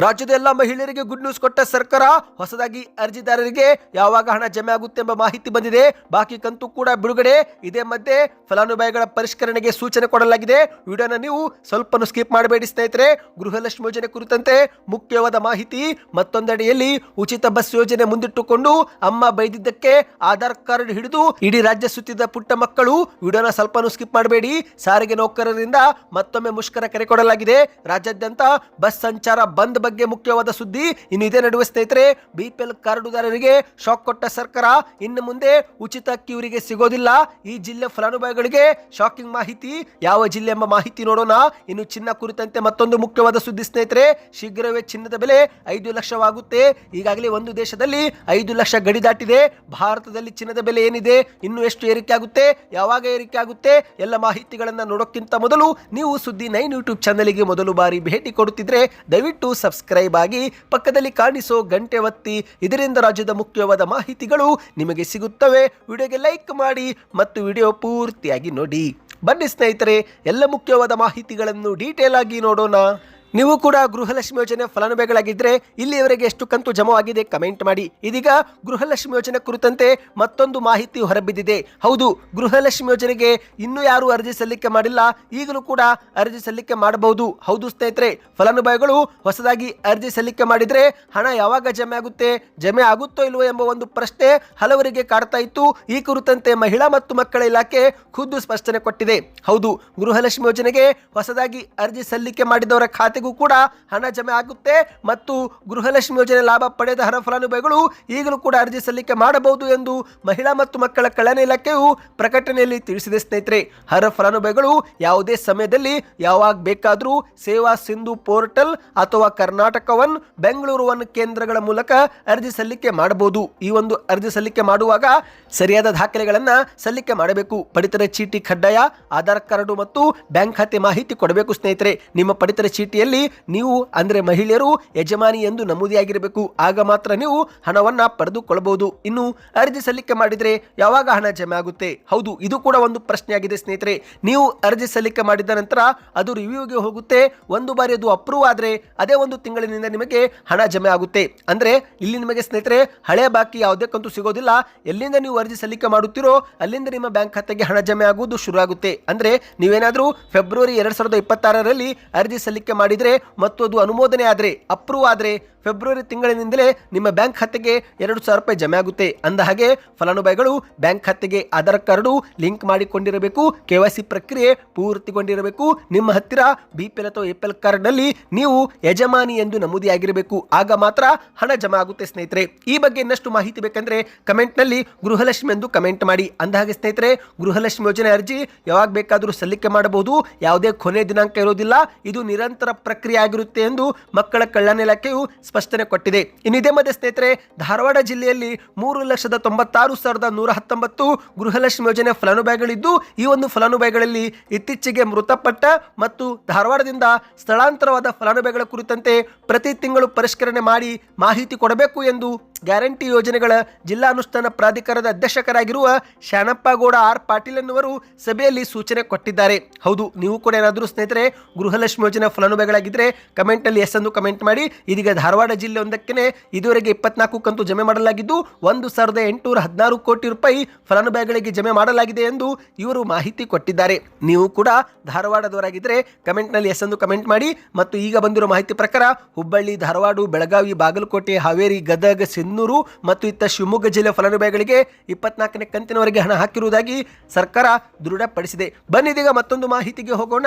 ರಾಜ್ಯದ ಎಲ್ಲ ಮಹಿಳೆಯರಿಗೆ ಗುಡ್ ನ್ಯೂಸ್ ಕೊಟ್ಟ ಸರ್ಕಾರ. ಹೊಸದಾಗಿ ಅರ್ಜಿದಾರರಿಗೆ ಯಾವಾಗ ಹಣ ಜಮೆ ಆಗುತ್ತೆ ಎಂಬ ಮಾಹಿತಿ ಬಂದಿದೆ. ಬಾಕಿ ಕಂತು ಕೂಡ ಬಿಡುಗಡೆ. ಇದೇ ಮಧ್ಯೆ ಫಲಾನುಭವಿಗಳ ಪರಿಷ್ಕರಣೆಗೆ ಸೂಚನೆ ಕೊಡಲಾಗಿದೆ. ವಿಡಿಯೋನ ನೀವು ಸ್ವಲ್ಪ ಸ್ಕಿಪ್ ಮಾಡಬೇಡಿ ಸ್ನೇಹಿತರೆ. ಗೃಹಲಕ್ಷ್ಮಿ ಯೋಜನೆ ಕುರಿತಂತೆ ಮುಖ್ಯವಾದ ಮಾಹಿತಿ. ಮತ್ತೊಂದೆಡೆಯಲ್ಲಿ ಉಚಿತ ಬಸ್ ಯೋಜನೆ ಮುಂದಿಟ್ಟುಕೊಂಡು ಅಮ್ಮ ಬೈದಿದ್ದಕ್ಕೆ ಆಧಾರ್ ಕಾರ್ಡ್ ಹಿಡಿದು ಇಡೀ ರಾಜ್ಯ ಸುತ್ತಿದ ಪುಟ್ಟ ಮಕ್ಕಳು. ವಿಡಿಯೋನ ಸ್ವಲ್ಪ ಸ್ಕಿಪ್ ಮಾಡಬೇಡಿ. ಸಾರಿಗೆ ನೌಕರರಿಂದ ಮತ್ತೊಮ್ಮೆ ಮುಷ್ಕರ ಕರೆ ಕೊಡಲಾಗಿದೆ. ರಾಜ್ಯಾದ್ಯಂತ ಬಸ್ ಸಂಚಾರ ಬಂದ್ ಬಗ್ಗೆ ಮುಖ್ಯವಾದ ಸುದ್ದಿ. ಇನ್ನು ಇದೇ ನಡುವೆ ಸ್ನೇಹಿತರೆ, ಬಿಪಿಎಲ್ ಕಾರ್ಡುದಾರರಿಗೆ ಶಾಕ್ ಕೊಟ್ಟ ಸರ್ಕಾರ. ಇನ್ನು ಮುಂದೆ ಉಚಿತ ಅಕ್ಕಿ ಇವರಿಗೆ ಸಿಗೋದಿಲ್ಲ. ಈ ಜಿಲ್ಲೆ ಫಲಾನುಭವಿಗಳಿಗೆ ಶಾಕಿಂಗ್ ಮಾಹಿತಿ. ಯಾವ ಜಿಲ್ಲೆ ಎಂಬ ಮಾಹಿತಿ ನೋಡೋಣ. ಇನ್ನು ಚಿನ್ನ ಕುರಿತಂತೆ ಮತ್ತೊಂದು ಮುಖ್ಯವಾದ ಸುದ್ದಿ ಸ್ನೇಹಿತರೆ. ಶೀಘ್ರವೇ ಚಿನ್ನದ ಬೆಲೆ 5 ಲಕ್ಷವಾಗುತ್ತೆ. ಈಗಾಗಲೇ ಒಂದು ದೇಶದಲ್ಲಿ 5 ಲಕ್ಷ ಗಡಿ ದಾಟಿದೆ. ಭಾರತದಲ್ಲಿ ಚಿನ್ನದ ಬೆಲೆ ಏನಿದೆ, ಇನ್ನು ಎಷ್ಟು ಏರಿಕೆ ಆಗುತ್ತೆ, ಯಾವಾಗ ಏರಿಕೆ ಆಗುತ್ತೆ, ಎಲ್ಲ ಮಾಹಿತಿಗಳನ್ನ ನೋಡೋಕ್ಕಿಂತ ಮೊದಲು ನೀವು ಸುದ್ದಿ 9 ಯೂಟ್ಯೂಬ್ ಚಾನಲ್ಗೆ ಮೊದಲು ಬಾರಿ ಭೇಟಿ ಕೊಡುತ್ತಿದ್ರೆ ದಯವಿಟ್ಟು ಸಬ್ಸ್ಕ್ರೈಬ್ ಆಗಿ, ಪಕ್ಕದಲ್ಲಿ ಕಾಣಿಸೋ ಗಂಟೆ ಒತ್ತಿ. ಇದರಿಂದ ರಾಜ್ಯದ ಮುಖ್ಯವಾದ ಮಾಹಿತಿಗಳು ನಿಮಗೆ ಸಿಗುತ್ತವೆ. ವಿಡಿಯೋಗೆ ಲೈಕ್ ಮಾಡಿ ಮತ್ತು ವಿಡಿಯೋ ಪೂರ್ತಿಯಾಗಿ ನೋಡಿ. ಬನ್ನಿ ಸ್ನೇಹಿತರೆ, ಎಲ್ಲ ಮುಖ್ಯವಾದ ಮಾಹಿತಿಗಳನ್ನು ಡೀಟೇಲ್ ಆಗಿ ನೋಡೋಣ. ನೀವು ಕೂಡ ಗೃಹಲಕ್ಷ್ಮಿ ಯೋಜನೆ ಫಲಾನುಭವಿಗಳಾಗಿದ್ದರೆ ಇಲ್ಲಿಯವರೆಗೆ ಎಷ್ಟು ಕಂತು ಜಮವಾಗಿದೆ ಕಮೆಂಟ್ ಮಾಡಿ. ಇದೀಗ ಗೃಹಲಕ್ಷ್ಮಿ ಯೋಜನೆ ಕುರಿತಂತೆ ಮತ್ತೊಂದು ಮಾಹಿತಿ ಹೊರಬಿದ್ದಿದೆ. ಹೌದು, ಗೃಹಲಕ್ಷ್ಮಿ ಯೋಜನೆಗೆ ಇನ್ನೂ ಯಾರು ಅರ್ಜಿ ಸಲ್ಲಿಕೆ ಮಾಡಿಲ್ಲ, ಈಗಲೂ ಕೂಡ ಅರ್ಜಿ ಸಲ್ಲಿಕೆ ಮಾಡಬಹುದು. ಹೌದು ಸ್ನೇಹಿತರೆ, ಫಲಾನುಭವಿಗಳು ಹೊಸದಾಗಿ ಅರ್ಜಿ ಸಲ್ಲಿಕೆ ಮಾಡಿದರೆ ಹಣ ಯಾವಾಗ ಜಮೆ ಆಗುತ್ತೋ ಇಲ್ವೋ ಎಂಬ ಒಂದು ಪ್ರಶ್ನೆ ಹಲವರಿಗೆ ಕಾಡ್ತಾ ಇತ್ತು. ಈ ಕುರಿತಂತೆ ಮಹಿಳಾ ಮತ್ತು ಮಕ್ಕಳ ಇಲಾಖೆ ಖುದ್ದು ಸ್ಪಷ್ಟನೆ ಕೊಟ್ಟಿದೆ. ಹೌದು, ಗೃಹಲಕ್ಷ್ಮಿ ಯೋಜನೆಗೆ ಹೊಸದಾಗಿ ಅರ್ಜಿ ಸಲ್ಲಿಕೆ ಮಾಡಿದವರ ಖಾತೆ ಕೂಡ ಹಣ ಜಮೆ ಆಗುತ್ತೆ ಮತ್ತು ಗೃಹಲಕ್ಷ್ಮಿ ಯೋಜನೆ ಲಾಭ ಪಡೆದ ಅರ್ಹ ಫಲಾನುಭವಿಗಳು ಈಗಲೂ ಕೂಡ ಅರ್ಜಿ ಸಲ್ಲಿಕೆ ಮಾಡಬಹುದು ಎಂದು ಮಹಿಳಾ ಮತ್ತು ಮಕ್ಕಳ ಕಲ್ಯಾಣ ಇಲಾಖೆಯು ಪ್ರಕಟಣೆಯಲ್ಲಿ ತಿಳಿಸಿದೆ. ಸ್ನೇಹಿತರೆ, ಅರ್ಹ ಫಲಾನುಭವಿಗಳು ಯಾವುದೇ ಸಮಯದಲ್ಲಿ ಯಾವಾಗ ಬೇಕಾದರೂ ಸೇವಾ ಸಿಂಧು ಪೋರ್ಟಲ್ ಅಥವಾ ಕರ್ನಾಟಕ ಒನ್, ಬೆಂಗಳೂರು ಒನ್ ಕೇಂದ್ರಗಳ ಮೂಲಕ ಅರ್ಜಿ ಸಲ್ಲಿಕೆ ಮಾಡಬಹುದು. ಈ ಒಂದು ಅರ್ಜಿ ಸಲ್ಲಿಕೆ ಮಾಡುವಾಗ ಸರಿಯಾದ ದಾಖಲೆಗಳನ್ನು ಸಲ್ಲಿಕೆ ಮಾಡಬೇಕು. ಪಡಿತರ ಚೀಟಿ ಕಡ್ಡಾಯ, ಆಧಾರ್ ಕಾರ್ಡು ಮತ್ತು ಬ್ಯಾಂಕ್ ಖಾತೆ ಮಾಹಿತಿ ಕೊಡಬೇಕು. ಸ್ನೇಹಿತರೆ, ನಿಮ್ಮ ಪಡಿತರ ಚೀಟಿಯಲ್ಲಿ ನೀವು ಅಂದ್ರೆ ಮಹಿಳೆಯರು ಯಜಮಾನಿ ಎಂದು ನಮೂದಿಯಾಗಿರಬೇಕು. ಆಗ ಮಾತ್ರ ನೀವು ಹಣವನ್ನ ಪಡೆದುಕೊಳ್ಳಬಹುದು. ಇನ್ನು ಅರ್ಜಿ ಸಲ್ಲಿಕೆ ಮಾಡಿದ್ರೆ ಯಾವಾಗ ಹಣ ಜಮೆ ಆಗುತ್ತೆ? ಹೌದು, ಇದು ಕೂಡ ಒಂದು ಪ್ರಶ್ನೆಯಾಗಿದೆ ಸ್ನೇಹಿತರೆ. ನೀವು ಅರ್ಜಿ ಸಲ್ಲಿಕೆ ಮಾಡಿದ ನಂತರ ಅದು ರಿವ್ಯೂಗೆ ಹೋಗುತ್ತೆ. ಒಂದು ಬಾರಿ ಅದು ಅಪ್ರೂವ್ ಆದ್ರೆ ಅದೇ ಒಂದು ತಿಂಗಳಿನಿಂದ ನಿಮಗೆ ಹಣ ಜಮೆ ಆಗುತ್ತೆ. ಅಂದ್ರೆ ಇಲ್ಲಿ ನಿಮಗೆ ಸ್ನೇಹಿತರೆ ಹಳೆಯ ಬಾಕಿ ಯಾವುದೇ ಕಂತು ಸಿಗೋದಿಲ್ಲ. ಎಲ್ಲಿಂದ ನೀವು ಅರ್ಜಿ ಸಲ್ಲಿಕೆ ಮಾಡುತ್ತೀರೋ ಅಲ್ಲಿಂದ ನಿಮ್ಮ ಬ್ಯಾಂಕ್ ಖಾತೆಗೆ ಹಣ ಜಮೆ ಆಗುವುದು ಶುರು ಆಗುತ್ತೆ. ಅಂದ್ರೆ ನೀವೇನಾದ್ರೂ ಫೆಬ್ರವರಿ 2026ರಲ್ಲಿ ಅರ್ಜಿ ಸಲ್ಲಿಕೆ ಮಾಡಿದ್ರೆ ಮತ್ತು ಅದು ಅನುಮೋದನೆ ಆದ್ರೆ, ಅಪ್ರೂವ್ ಆದ್ರೆ ಫೆಬ್ರವರಿ ತಿಂಗಳಿನಿಂದಲೇ ನಿಮ್ಮ ಬ್ಯಾಂಕ್ ಖಾತೆಗೆ 2,000 ರೂಪಾಯಿ ಜಮೆ ಆಗುತ್ತೆ. ಅಂದ ಹಾಗೆ ಫಲಾನುಭವಿಗಳು ಬ್ಯಾಂಕ್ ಖಾತೆಗೆ ಆಧಾರ್ ಕಾರ್ಡು ಲಿಂಕ್ ಮಾಡಿಕೊಂಡಿರಬೇಕು. KYC ಪ್ರಕ್ರಿಯೆ ಪೂರ್ತಿಗೊಂಡಿರಬೇಕು. ನಿಮ್ಮ ಹತ್ತಿರ ಬಿಪಿಎಲ್ ಅಥವಾ ಎಪಿಎಲ್ ಕಾರ್ಡ್ ನಲ್ಲಿ ನೀವು ಯಜಮಾನಿ ಎಂದು ನಮೂದಿಯಾಗಿರಬೇಕು. ಆಗ ಮಾತ್ರ ಹಣ ಜಮೆ ಆಗುತ್ತೆ. ಸ್ನೇಹಿತರೆ, ಈ ಬಗ್ಗೆ ಇನ್ನಷ್ಟು ಮಾಹಿತಿ ಬೇಕಂದ್ರೆ ಕಮೆಂಟ್ ನಲ್ಲಿ ಗೃಹಲಕ್ಷ್ಮಿ ಎಂದು ಕಮೆಂಟ್ ಮಾಡಿ. ಅಂದ ಹಾಗೆ ಸ್ನೇಹಿತರೆ, ಗೃಹಲಕ್ಷ್ಮಿ ಯೋಜನೆ ಅರ್ಜಿ ಯಾವಾಗ ಬೇಕಾದರೂ ಸಲ್ಲಿಕೆ ಮಾಡಬಹುದು. ಯಾವುದೇ ಕೊನೆ ದಿನಾಂಕ ಇರೋದಿಲ್ಲ. ಇದು ನಿರಂತರ ಪ್ರಕ್ರಿಯೆ ಆಗಿರುತ್ತೆ ಎಂದು ಮಕ್ಕಳ ಕಲ್ಯಾಣ ಇಲಾಖೆಯು ಸ್ಪಷ್ಟನೆ ಕೊಟ್ಟಿದೆ. ಇನ್ನು ಇದೇ ಮಧ್ಯೆ ಸ್ನೇಹಿತರೆ, ಧಾರವಾಡ ಜಿಲ್ಲೆಯಲ್ಲಿ 3,96,119 ಗೃಹಲಕ್ಷ್ಮಿ ಯೋಜನೆ ಫಲಾನುಭವಿಗಳಿದ್ದು, ಈ ಒಂದು ಫಲಾನುಭವಿಗಳಲ್ಲಿ ಇತ್ತೀಚೆಗೆ ಮೃತಪಟ್ಟ ಮತ್ತು ಧಾರವಾಡದಿಂದ ಸ್ಥಳಾಂತರವಾದ ಫಲಾನುಭವಿಗಳ ಕುರಿತಂತೆ ಪ್ರತಿ ತಿಂಗಳು ಪರಿಷ್ಕರಣೆ ಮಾಡಿ ಮಾಹಿತಿ ಕೊಡಬೇಕು ಎಂದು ಗ್ಯಾರಂಟಿ ಯೋಜನೆಗಳ ಜಿಲ್ಲಾ ಅನುಷ್ಠಾನ ಪ್ರಾಧಿಕಾರದ ಅಧ್ಯಕ್ಷರಾಗಿರುವ ಶಾಣಪ್ಪಗೌಡ ಆರ್ ಪಾಟೀಲ್ ಎನ್ನುವರು ಸಭೆಯಲ್ಲಿ ಸೂಚನೆ ಕೊಟ್ಟಿದ್ದಾರೆ. ಹೌದು, ನೀವು ಕೂಡ ಏನಾದರೂ ಸ್ನೇಹಿತರೆ ಗೃಹಲಕ್ಷ್ಮಿ ಯೋಜನೆ ಫಲಾನುಭವಿಗಳಾಗಿದ್ದರೆ ಕಮೆಂಟ್ ಅಲ್ಲಿ ಎಸ್ ಎಂದು ಕಮೆಂಟ್ ಮಾಡಿ. ಇದೀಗ ಧಾರವಾಡ ಜಿಲ್ಲೆ ಒಂದಕ್ಕೆ ಇದುವರೆಗೆ 24 ಕಂತು ಜಮೆ ಮಾಡಲಾಗಿದ್ದು 1,816 ಕೋಟಿ ರೂಪಾಯಿ ಫಲಾನುಭವಿಗಳಿಗೆ ಜಮೆ ಮಾಡಲಾಗಿದೆ ಎಂದು ಇವರು ಮಾಹಿತಿ ಕೊಟ್ಟಿದ್ದಾರೆ. ನೀವು ಕೂಡ ಧಾರವಾಡದವರಾಗಿದ್ದರೆ ಕಮೆಂಟ್ ನಲ್ಲಿ ಎಸ್ ಎಂದು ಕಮೆಂಟ್ ಮಾಡಿ. ಮತ್ತು ಈಗ ಬಂದಿರೋ ಮಾಹಿತಿ ಪ್ರಕಾರ ಹುಬ್ಬಳ್ಳಿ, ಧಾರವಾಡ, ಬೆಳಗಾವಿ, ಬಾಗಲಕೋಟೆ, ಹಾವೇರಿ, ಗದಗ, ಸಿನ್ನೂರು ಮತ್ತು ಇತ್ತ ಶಿವಮೊಗ್ಗ ಜಿಲ್ಲೆ ಫಲಾನುಭವಿಗಳಿಗೆ 24ನೇ ಕಂತಿನವರೆಗೆ ಹಣ ಹಾಕಿರುವುದಾಗಿ ಸರ್ಕಾರ ದೃಢಪಡಿಸಿದೆ. ಬನ್ನಿದೀಗ ಮತ್ತೊಂದು ಮಾಹಿತಿಗೆ ಹೋಗೋಣ.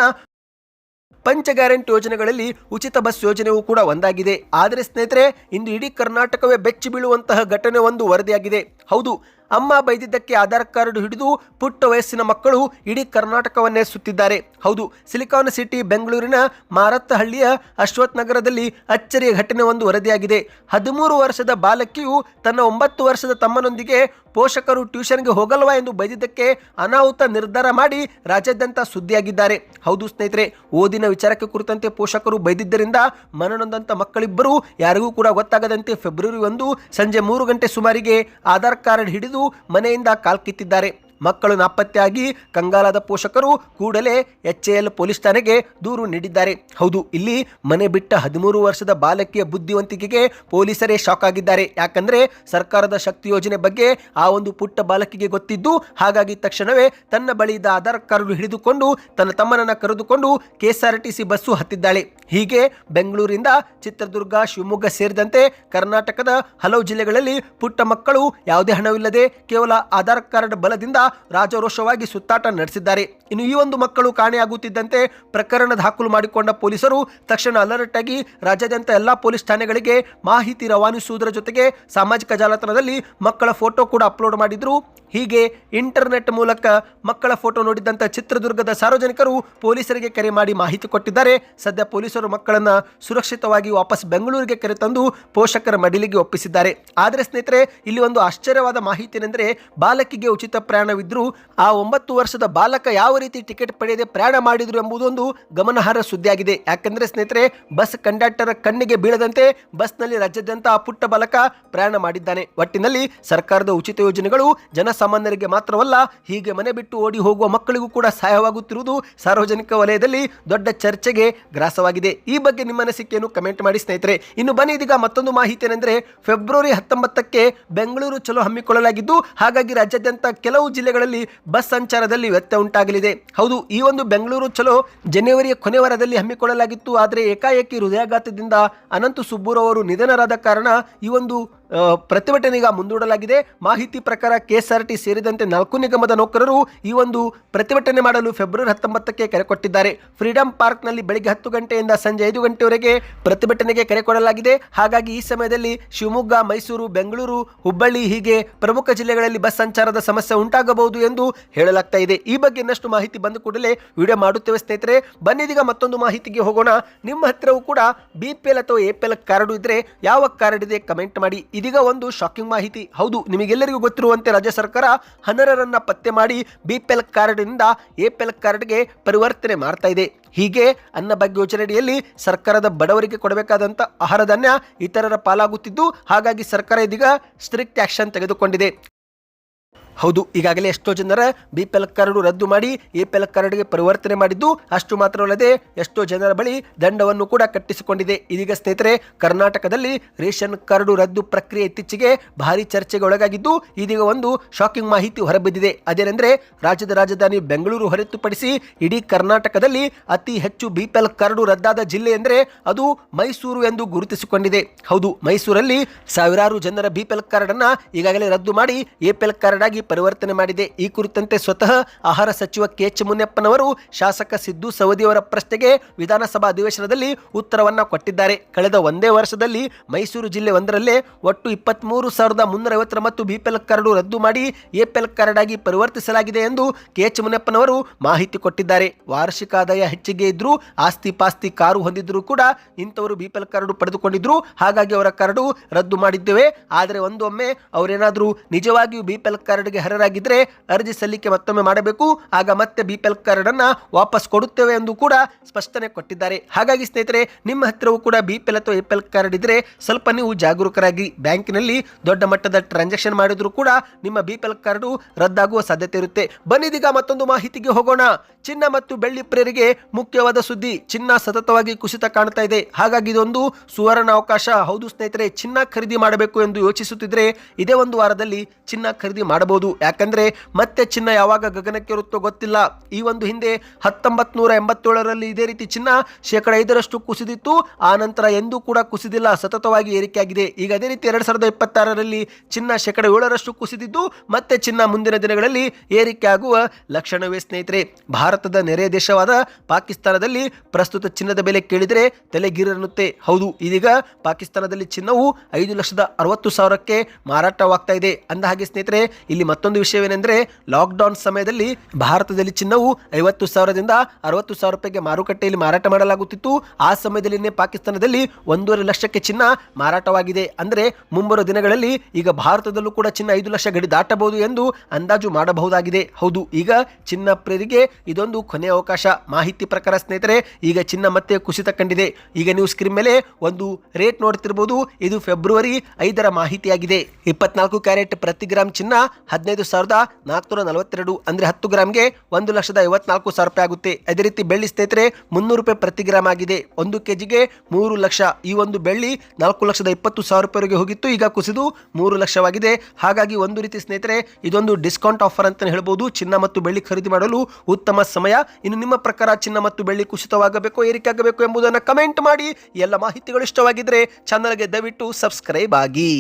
ಪಂಚ ಗ್ಯಾರಂಟಿ ಯೋಜನೆಗಳಲ್ಲಿ ಉಚಿತ ಬಸ್ ಯೋಜನೆಯೂ ಕೂಡ ಒಂದಾಗಿದೆ. ಆದರೆ ಸ್ನೇಹಿತರೆ, ಇಂದು ಇಡೀ ಕರ್ನಾಟಕವೇ ಬೆಚ್ಚಿ ಬೀಳುವಂತಹ ಘಟನೆ ಒಂದು ವರದಿಯಾಗಿದೆ. ಹೌದು, ಅಮ್ಮ ಬೈದಿದ್ದಕ್ಕೆ ಆಧಾರ್ ಕಾರ್ಡ್ ಹಿಡಿದು ಪುಟ್ಟ ವಯಸ್ಸಿನ ಮಕ್ಕಳು ಇಡೀ ಕರ್ನಾಟಕವನ್ನೇ ಸುತ್ತಿದ್ದಾರೆ. ಹೌದು, ಸಿಲಿಕಾನ್ ಸಿಟಿ ಬೆಂಗಳೂರಿನ ಮಾರತ್ತಹಳ್ಳಿಯ ಅಶ್ವಥ್ ನಗರದಲ್ಲಿ ಅಚ್ಚರಿಯ ಘಟನೆ ಒಂದು ವರದಿಯಾಗಿದೆ. 13 ವರ್ಷದ ಬಾಲಕಿಯು ತನ್ನ 9 ವರ್ಷದ ತಮ್ಮನೊಂದಿಗೆ ಪೋಷಕರು ಟ್ಯೂಷನ್ಗೆ ಹೋಗಲ್ವಾ ಎಂದು ಬೈದಿದ್ದಕ್ಕೆ ಅನಾಹುತ ನಿರ್ಧಾರ ಮಾಡಿ ರಾಜ್ಯಾದ್ಯಂತ ಸುದ್ದಿಯಾಗಿದ್ದಾರೆ. ಹೌದು ಸ್ನೇಹಿತರೆ, ಓದಿನ ವಿಚಾರಕ್ಕೆ ಕುರಿತಂತೆ ಪೋಷಕರು ಬೈದಿದ್ದರಿಂದ ಮನನೊಂದಂತ ಮಕ್ಕಳಿಬ್ಬರು ಯಾರಿಗೂ ಕೂಡ ಗೊತ್ತಾಗದಂತೆ ಫೆಬ್ರವರಿ 1 ಸಂಜೆ 3 ಗಂಟೆ ಸುಮಾರಿಗೆ ಆಧಾರ್ ಕಾರ್ಡ್ ಹಿಡಿದು ಮನೆಯಿಂದ ಕಾಲ್ಕಿತ್ತಿದ್ದಾರೆ. ಮಕ್ಕಳು ನಾಪತ್ತೆಯಾಗಿ ಕಂಗಾಲಾದ ಪೋಷಕರು ಕೂಡಲೇ HAL ಪೊಲೀಸ್ ಠಾಣೆಗೆ ದೂರು ನೀಡಿದ್ದಾರೆ. ಹೌದು, ಇಲ್ಲಿ ಮನೆ ಬಿಟ್ಟ 13 ವರ್ಷದ ಬಾಲಕಿಯ ಬುದ್ಧಿವಂತಿಕೆಗೆ ಪೊಲೀಸರೇ ಶಾಕ್ ಆಗಿದ್ದಾರೆ. ಯಾಕಂದ್ರೆ ಸರ್ಕಾರದ ಶಕ್ತಿ ಯೋಜನೆ ಬಗ್ಗೆ ಆ ಒಂದು ಪುಟ್ಟ ಬಾಲಕಿಗೆ ಗೊತ್ತಿದ್ದು, ಹಾಗಾಗಿ ತಕ್ಷಣವೇ ತನ್ನ ಬಳಿ ಇದ್ದ ಆಧಾರ್ ಕಾರ್ಡ್ ಹಿಡಿದುಕೊಂಡು ತನ್ನ ತಮ್ಮನನ್ನ ಕರೆದುಕೊಂಡು KSRTC ಬಸ್ಸು ಹತ್ತಿದ್ದಾಳೆ. ಹೀಗೆ ಬೆಂಗಳೂರಿಂದ ಚಿತ್ರದುರ್ಗ, ಶಿವಮೊಗ್ಗ ಸೇರಿದಂತೆ ಕರ್ನಾಟಕದ ಹಲವು ಜಿಲ್ಲೆಗಳಲ್ಲಿ ಪುಟ್ಟ ಮಕ್ಕಳು ಯಾವುದೇ ಹಣವಿಲ್ಲದೆ ಕೇವಲ ಆಧಾರ್ ಕಾರ್ಡ್ ಬಲದಿಂದ ರಾಜಾರೋಷವಾಗಿ ಸುತ್ತಾಟ ನಡೆಸಿದ್ದಾರೆ. ಇನ್ನು ಈ ಒಂದು ಮಕ್ಕಳು ಕಾಣೆಯಾಗುತ್ತಿದ್ದಂತೆ ಪ್ರಕರಣ ದಾಖಲು ಮಾಡಿಕೊಂಡ ಪೊಲೀಸರು ತಕ್ಷಣ ಅಲರ್ಟ್ ಆಗಿ ರಾಜ್ಯಾದ್ಯಂತ ಎಲ್ಲಾ ಪೊಲೀಸ್ ಠಾಣೆಗಳಿಗೆ ಮಾಹಿತಿ ರವಾನಿಸುವುದರ ಜೊತೆಗೆ ಸಾಮಾಜಿಕ ಜಾಲತಾಣದಲ್ಲಿ ಮಕ್ಕಳ ಫೋಟೋ ಕೂಡ ಅಪ್ಲೋಡ್ ಮಾಡಿದ್ರು. ಹೀಗೆ ಇಂಟರ್ನೆಟ್ ಮೂಲಕ ಮಕ್ಕಳ ಫೋಟೋ ನೋಡಿದಂತ ಚಿತ್ರದುರ್ಗದ ಸಾರ್ವಜನಿಕರು ಪೊಲೀಸರಿಗೆ ಕರೆ ಮಾಡಿ ಮಾಹಿತಿ ಕೊಟ್ಟಿದ್ದಾರೆ. ಸದ್ಯ ಪೊಲೀಸರು ಮಕ್ಕಳನ್ನ ಸುರಕ್ಷಿತವಾಗಿ ವಾಪಸ್ ಬೆಂಗಳೂರಿಗೆ ಕರೆತಂದು ಪೋಷಕರ ಮಡಿಲಿಗೆ ಒಪ್ಪಿಸಿದ್ದಾರೆ. ಆದರೆ ಸ್ನೇಹಿತರೆ, ಇಲ್ಲಿ ಒಂದು ಆಶ್ಚರ್ಯವಾದ ಮಾಹಿತಿ ಏನೆಂದರೆ, ಬಾಲಕಿಗೆ ಉಚಿತ ಪ್ರಯಾಣವಿದ್ರೂ ಆ 9 ವರ್ಷದ ಬಾಲಕ ಯಾವ ರೀತಿ ಟಿಕೆಟ್ ಪಡೆಯದೆ ಪ್ರಯಾಣ ಮಾಡಿದ್ರು ಎಂಬುದೊಂದು ಗಮನಾರ್ಹ ಸುದ್ದಿಯಾಗಿದೆ. ಯಾಕಂದ್ರೆ ಸ್ನೇಹಿತರೆ, ಬಸ್ ಕಂಡಕ್ಟರ್ ಕಣ್ಣಿಗೆ ಬೀಳದಂತೆ ಬಸ್ನಲ್ಲಿ ರಾಜ್ಯಾದ್ಯಂತ ಆ ಪುಟ್ಟ ಬಾಲಕ ಪ್ರಯಾಣ ಮಾಡಿದ್ದಾನೆ. ಒಟ್ಟಿನಲ್ಲಿ ಸರ್ಕಾರದ ಉಚಿತ ಯೋಜನೆಗಳು ಜನಸಾಮಾನ್ಯರಿಗೆ ಮಾತ್ರವಲ್ಲ, ಹೀಗೆ ಮನೆ ಬಿಟ್ಟು ಓಡಿ ಹೋಗುವ ಮಕ್ಕಳಿಗೂ ಕೂಡ ಸಹಾಯವಾಗುತ್ತಿರುವುದು ಸಾರ್ವಜನಿಕ ವಲಯದಲ್ಲಿ ದೊಡ್ಡ ಚರ್ಚೆಗೆ ಗ್ರಾಸವಾಗಿದೆ. ಈ ಬಗ್ಗೆ ನಿಮ್ಮ ಅನಿಸಿಕೆಯನ್ನು ಕಮೆಂಟ್ ಮಾಡಿ ಸ್ನೇಹಿತರೆ. ಇನ್ನು ಬನ್ನಿ, ಇದೀಗ ಮತ್ತೊಂದು ಮಾಹಿತಿ ಏನೆಂದರೆ, ಫೆಬ್ರವರಿ 19ಕ್ಕೆ ಬೆಂಗಳೂರು ಚಲೋ ಹಮ್ಮಿಕೊಳ್ಳಲಾಗಿದ್ದು, ಹಾಗಾಗಿ ರಾಜ್ಯಾದ್ಯಂತ ಕೆಲವು ಜಿಲ್ಲೆಗಳಲ್ಲಿ ಬಸ್ ಸಂಚಾರದಲ್ಲಿ ವ್ಯತ್ಯಯ ಉಂಟಾಗಲಿದೆ. ಹೌದು, ಈ ಒಂದು ಬೆಂಗಳೂರು ಚಲೋ ಜನವರಿಯ ಕೊನೆ ವಾರದಲ್ಲಿ ಹಮ್ಮಿಕೊಳ್ಳಲಾಗಿತ್ತು. ಆದರೆ ಏಕಾಏಕಿ ಹೃದಯಾಘಾತದಿಂದ ಅನಂತ ಸುಬ್ಬುರವರು ನಿಧನರಾದ ಕಾರಣ ಈ ಒಂದು ಪ್ರತಿಭಟನೆಗೆ ಮುಂದೂಡಲಾಗಿದೆ. ಮಾಹಿತಿ ಪ್ರಕಾರ KSRT ಸೇರಿದಂತೆ 4 ನಿಗಮದ ನೌಕರರು ಈ ಒಂದು ಪ್ರತಿಭಟನೆ ಮಾಡಲು ಫೆಬ್ರವರಿ 19ಕ್ಕೆ ಕರೆ ಕೊಟ್ಟಿದ್ದಾರೆ. ಫ್ರೀಡಂ ಪಾರ್ಕ್ನಲ್ಲಿ ಬೆಳಿಗ್ಗೆ 10 ಗಂಟೆಯಿಂದ ಸಂಜೆ 5 ಗಂಟೆವರೆಗೆ ಪ್ರತಿಭಟನೆಗೆ ಕರೆ ಕೊಡಲಾಗಿದೆ. ಹಾಗಾಗಿ ಈ ಸಮಯದಲ್ಲಿ ಶಿವಮೊಗ್ಗ, ಮೈಸೂರು, ಬೆಂಗಳೂರು, ಹುಬ್ಬಳ್ಳಿ ಹೀಗೆ ಪ್ರಮುಖ ಜಿಲ್ಲೆಗಳಲ್ಲಿ ಬಸ್ ಸಂಚಾರದ ಸಮಸ್ಯೆ ಉಂಟಾಗಬಹುದು ಎಂದು ಹೇಳಲಾಗ್ತಾ ಇದೆ. ಈ ಬಗ್ಗೆ ಇನ್ನಷ್ಟು ಮಾಹಿತಿ ಬಂದ ಕೂಡಲೇ ವಿಡಿಯೋ ಮಾಡುತ್ತೇವೆ ಸ್ನೇಹಿತರೆ. ಬನ್ನಿದೀಗ ಮತ್ತೊಂದು ಮಾಹಿತಿಗೆ ಹೋಗೋಣ. ನಿಮ್ಮ ಹತ್ರವೂ ಕೂಡ BPL ಅಥವಾ APL ಕಾರ್ಡ್ ಇದ್ರೆ ಯಾವ ಕಾರ್ಡ್ ಇದೆ ಕಮೆಂಟ್ ಮಾಡಿ. ಇದೀಗ ಒಂದು ಶಾಕಿಂಗ್ ಮಾಹಿತಿ. ಹೌದು, ನಿಮಗೆಲ್ಲರಿಗೂ ಗೊತ್ತಿರುವಂತೆ ರಾಜ್ಯ ಸರ್ಕಾರ ಅನರ್ಹರನ್ನ ಪತ್ತೆ ಮಾಡಿ BPL ಕಾರ್ಡ್ನಿಂದ APL ಕಾರ್ಡ್ಗೆ ಪರಿವರ್ತನೆ ಮಾಡ್ತಾ ಇದೆ. ಹೀಗೆ ಅನ್ನಭಾಗ್ಯ ಯೋಜನೆಯಡಿಯಲ್ಲಿ ಸರ್ಕಾರದ ಬಡವರಿಗೆ ಕೊಡಬೇಕಾದಂಥ ಆಹಾರ ಧಾನ್ಯ ಇತರರ ಪಾಲಾಗುತ್ತಿದ್ದು, ಹಾಗಾಗಿ ಸರ್ಕಾರ ಇದೀಗ ಸ್ಟ್ರಿಕ್ಟ್ ಆಕ್ಷನ್ ತೆಗೆದುಕೊಂಡಿದೆ. ಹೌದು, ಈಗಾಗಲೇ ಎಷ್ಟೋ ಜನರ BPL ಕಾರ್ಡ್ ರದ್ದು ಮಾಡಿ APL ಕಾರ್ಡ್ಗೆ ಪರಿವರ್ತನೆ ಮಾಡಿದ್ದು, ಅಷ್ಟು ಮಾತ್ರವಲ್ಲದೆ ಎಷ್ಟೋ ಜನರ ಬಳಿ ದಂಡವನ್ನು ಕೂಡ ಕಟ್ಟಿಸಿಕೊಂಡಿದೆ. ಇದೀಗ ಸ್ನೇಹಿತರೆ, ಕರ್ನಾಟಕದಲ್ಲಿ ರೇಷನ್ ಕಾರ್ಡು ರದ್ದು ಪ್ರಕ್ರಿಯೆ ಇತ್ತೀಚೆಗೆ ಭಾರಿ ಚರ್ಚೆಗೆ ಒಳಗಾಗಿದ್ದು, ಇದೀಗ ಒಂದು ಶಾಕಿಂಗ್ ಮಾಹಿತಿ ಹೊರಬಿದ್ದಿದೆ. ಅದೇನೆಂದರೆ, ರಾಜ್ಯದ ರಾಜಧಾನಿ ಬೆಂಗಳೂರು ಹೊರತುಪಡಿಸಿ ಇಡೀ ಕರ್ನಾಟಕದಲ್ಲಿ ಅತಿ ಹೆಚ್ಚು BPL ಕಾರ್ಡು ರದ್ದಾದ ಜಿಲ್ಲೆ ಎಂದರೆ ಅದು ಮೈಸೂರು ಎಂದು ಗುರುತಿಸಿಕೊಂಡಿದೆ. ಹೌದು, ಮೈಸೂರಲ್ಲಿ ಸಾವಿರಾರು ಜನರ BPL ಕಾರ್ಡ್ ಅನ್ನ ಈಗಾಗಲೇ ರದ್ದು ಮಾಡಿ APL ಕಾರ್ಡ್ ಆಗಿ ಪರಿವರ್ತನೆ ಮಾಡಿದೆ. ಈ ಕುರಿತಂತೆ ಸ್ವತಃ ಆಹಾರ ಸಚಿವ KH ಮುನಿಯಪ್ಪನವರು ಶಾಸಕ ಸಿದ್ದು ಸವದಿಯವರ ಪ್ರಶ್ನೆಗೆ ವಿಧಾನಸಭಾ ಅಧಿವೇಶನದಲ್ಲಿ ಉತ್ತರವನ್ನ ಕೊಟ್ಟಿದ್ದಾರೆ. ಕಳೆದ ಒಂದೇ ವರ್ಷದಲ್ಲಿ ಮೈಸೂರು ಜಿಲ್ಲೆ ಒಂದರಲ್ಲೇ ಒಟ್ಟು 23,359 BPL ಕಾರ್ಡ್ ರದ್ದು ಮಾಡಿ APL ಕಾರ್ಡ್ ಆಗಿ ಪರಿವರ್ತಿಸಲಾಗಿದೆ ಎಂದು KH ಮುನಿಯಪ್ಪನವರು ಮಾಹಿತಿ ಕೊಟ್ಟಿದ್ದಾರೆ. ವಾರ್ಷಿಕ ಆದಾಯ ಹೆಚ್ಚಿಗೆ ಇದ್ರೂ, ಆಸ್ತಿ ಪಾಸ್ತಿ ಕಾರು ಹೊಂದಿದ್ರು ಕೂಡ ಇಂಥವರು BPL ಕಾರ್ಡ್ ಪಡೆದುಕೊಂಡಿದ್ರು. ಹಾಗಾಗಿ ಅವರ ಕಾರ್ಡು ರದ್ದು ಮಾಡಿದ್ದೇವೆ. ಆದರೆ ಒಂದೊಮ್ಮೆ ಅವರೇನಾದ್ರೂ ನಿಜವಾಗಿಯೂ BPL ಕಾರ್ಡ್ಗೆ ಅರ್ಹರಾಗಿದ್ರೆ ಅರ್ಜಿ ಸಲ್ಲಿಕೆ ಮತ್ತೊಮ್ಮೆ ಮಾಡಬೇಕು. ಆಗ ಮತ್ತೆ BPL ಕಾರ್ಡ್ ಅನ್ನ ವಾಪಸ್ ಕೊಡುತ್ತೇವೆ ಎಂದು ಕೂಡ ಸ್ಪಷ್ಟನೆ ಕೊಟ್ಟಿದ್ದಾರೆ. ಹಾಗಾಗಿ ಸ್ನೇಹಿತರೆ, ನಿಮ್ಮ ಹತ್ತಿರವೂ ಕೂಡ BPL ಅಥವಾ APL ಕಾರ್ಡ್ ಇದ್ರೆ ಸ್ವಲ್ಪ ನೀವು ಜಾಗರೂಕರಾಗಿ. ಬ್ಯಾಂಕಿನಲ್ಲಿ ದೊಡ್ಡ ಮಟ್ಟದ ಟ್ರಾನ್ಸಾಕ್ಷನ್ ಮಾಡಿದ್ರು ಕೂಡ ನಿಮ್ಮ BPL ಕಾರ್ಡ್ ರದ್ದಾಗುವ ಸಾಧ್ಯತೆ ಇರುತ್ತೆ. ಬನ್ನಿದೀಗ ಮತ್ತೊಂದು ಮಾಹಿತಿಗೆ ಹೋಗೋಣ. ಚಿನ್ನ ಮತ್ತು ಬೆಳ್ಳಿ ಪ್ರಿಯರಿಗೆ ಮುಖ್ಯವಾದ ಸುದ್ದಿ. ಚಿನ್ನ ಸತತವಾಗಿ ಕುಸಿತ ಕಾಣ್ತಾ ಇದೆ. ಹಾಗಾಗಿ ಇದೊಂದು ಸುವರ್ಣ ಅವಕಾಶ. ಹೌದು ಸ್ನೇಹಿತರೆ, ಚಿನ್ನ ಖರೀದಿ ಮಾಡಬೇಕು ಎಂದು ಯೋಚಿಸುತ್ತಿದ್ರೆ ಇದೇ ಒಂದು ವಾರದಲ್ಲಿ ಚಿನ್ನ ಖರೀದಿ ಮಾಡಬಹುದು. ಯಾಕಂದ್ರೆ ಮತ್ತೆ ಚಿನ್ನ ಯಾವಾಗ ಗಗನಕ್ಕೆ ಇರುತ್ತೋ ಗೊತ್ತಿಲ್ಲ. ಈ ಒಂದು ಹಿಂದೆ 1987ರಲ್ಲಿ ಇದೇ ರೀತಿ ಚಿನ್ನ 5% ಕುಸಿದಿತ್ತು. ಆ ನಂತರ ಎಂದೂ ಕೂಡ ಕುಸಿದಿಲ್ಲ, ಸತತವಾಗಿ ಏರಿಕೆಯಾಗಿದೆ. ಈಗ ಅದೇ ರೀತಿ 2026ರಲ್ಲಿ ಚಿನ್ನ 7% ಕುಸಿದಿದ್ದು ಮತ್ತೆ ಚಿನ್ನ ಮುಂದಿನ ದಿನಗಳಲ್ಲಿ ಏರಿಕೆ ಆಗುವ ಲಕ್ಷಣವೇ ಸ್ನೇಹಿತರೆ. ಭಾರತದ ನೆರೆಯ ದೇಶವಾದ ಪಾಕಿಸ್ತಾನದಲ್ಲಿ ಪ್ರಸ್ತುತ ಚಿನ್ನದ ಬೆಲೆ ಕೇಳಿದರೆ ತಲೆಗಿರನ್ನುತ್ತೆ. ಹೌದು, ಇದೀಗ ಪಾಕಿಸ್ತಾನದಲ್ಲಿ ಚಿನ್ನವು 5,60,000ಕ್ಕೆ ಮಾರಾಟವಾಗ್ತಾ ಇದೆ. ಅಂದ ಹಾಗೆ ಸ್ನೇಹಿತರೆ, ಇಲ್ಲಿ ಮತ್ತೊಂದು ವಿಷಯವೇನೆಂದರೆ, ಲಾಕ್ಡೌನ್ ಸಮಯದಲ್ಲಿ ಭಾರತದಲ್ಲಿ ಚಿನ್ನವು 50,000ದಿಂದ 60,000 ರೂಪಾಯಿಗೆ ಮಾರುಕಟ್ಟೆಯಲ್ಲಿ ಮಾರಾಟ ಮಾಡಲಾಗುತ್ತಿತ್ತು. ಆ ಸಮಯದಲ್ಲಿ ಪಾಕಿಸ್ತಾನದಲ್ಲಿ 1.5 ಲಕ್ಷಕ್ಕೆ ಚಿನ್ನ ಮಾರಾಟವಾಗಿದೆ. ಅಂದರೆ ಮುಂಬರುವ ದಿನಗಳಲ್ಲಿ ಈಗ ಭಾರತದಲ್ಲೂ ಕೂಡ ಚಿನ್ನ 5 ಲಕ್ಷ ಗಡಿ ದಾಟಬಹುದು ಎಂದು ಅಂದಾಜು ಮಾಡಬಹುದಾಗಿದೆ. ಹೌದು, ಈಗ ಚಿನ್ನ ಪ್ರಿಯರಿಗೆ ಇದೊಂದು ಕೊನೆಯ ಅವಕಾಶ. ಮಾಹಿತಿ ಪ್ರಕಾರ ಸ್ನೇಹಿತರೆ, ಈಗ ಚಿನ್ನ ಮತ್ತೆ ಕುಸಿತ ಕಂಡಿದೆ. ಈಗ ನೀವು ಸ್ಕ್ರೀನ್ ಮೇಲೆ ಒಂದು ರೇಟ್ ನೋಡ್ತಿರಬಹುದು. ಇದು ಫೆಬ್ರವರಿ 5ರ ಮಾಹಿತಿಯಾಗಿದೆ. 24 ಕ್ಯಾರೆಟ್ ಪ್ರತಿ ಗ್ರಾಮ್ ಚಿನ್ನ 15,442 ಅಂದರೆ 10 ಗ್ರಾಮ್ಗೆ 1,54,000 ರೂಪಾಯಿ ಆಗುತ್ತೆ. ಅದೇ ರೀತಿ ಬೆಳ್ಳಿ ಸ್ನೇಹಿತರೆ 300 ರೂಪಾಯಿ ಪ್ರತಿ ಗ್ರಾಮ್ ಆಗಿದೆ. 1 ಕೆಜಿಗೆ 3 ಲಕ್ಷ. ಈ ಒಂದು ಬೆಳ್ಳಿ 4,20,000 ರೂಪಾಯಿವರೆಗೆ ಹೋಗಿತ್ತು, ಈಗ ಕುಸಿದು 3 ಲಕ್ಷವಾಗಿದೆ. ಹಾಗಾಗಿ ಒಂದು ರೀತಿ ಸ್ನೇಹಿತರೆ ಇದೊಂದು ಡಿಸ್ಕೌಂಟ್ ಆಫರ್ ಅಂತ ಹೇಳ್ಬೋದು. ಚಿನ್ನ ಮತ್ತು ಬೆಳ್ಳಿ ಖರೀದಿ ಮಾಡಲು ಉತ್ತಮ ಸಮಯ. ಇನ್ನು ನಿಮ್ಮ ಪ್ರಕಾರ ಚಿನ್ನ ಮತ್ತು ಬೆಳ್ಳಿ ಕುಸಿತವಾಗಬೇಕು, ಏರಿಕೆ ಆಗಬೇಕು ಎಂಬುದನ್ನು ಕಮೆಂಟ್ ಮಾಡಿ. ಎಲ್ಲ ಮಾಹಿತಿಗಳು ಇಷ್ಟವಾಗಿದ್ದರೆ ಚಾನಲ್ಗೆ ದಯವಿಟ್ಟು ಸಬ್ಸ್ಕ್ರೈಬ್ ಆಗಿ.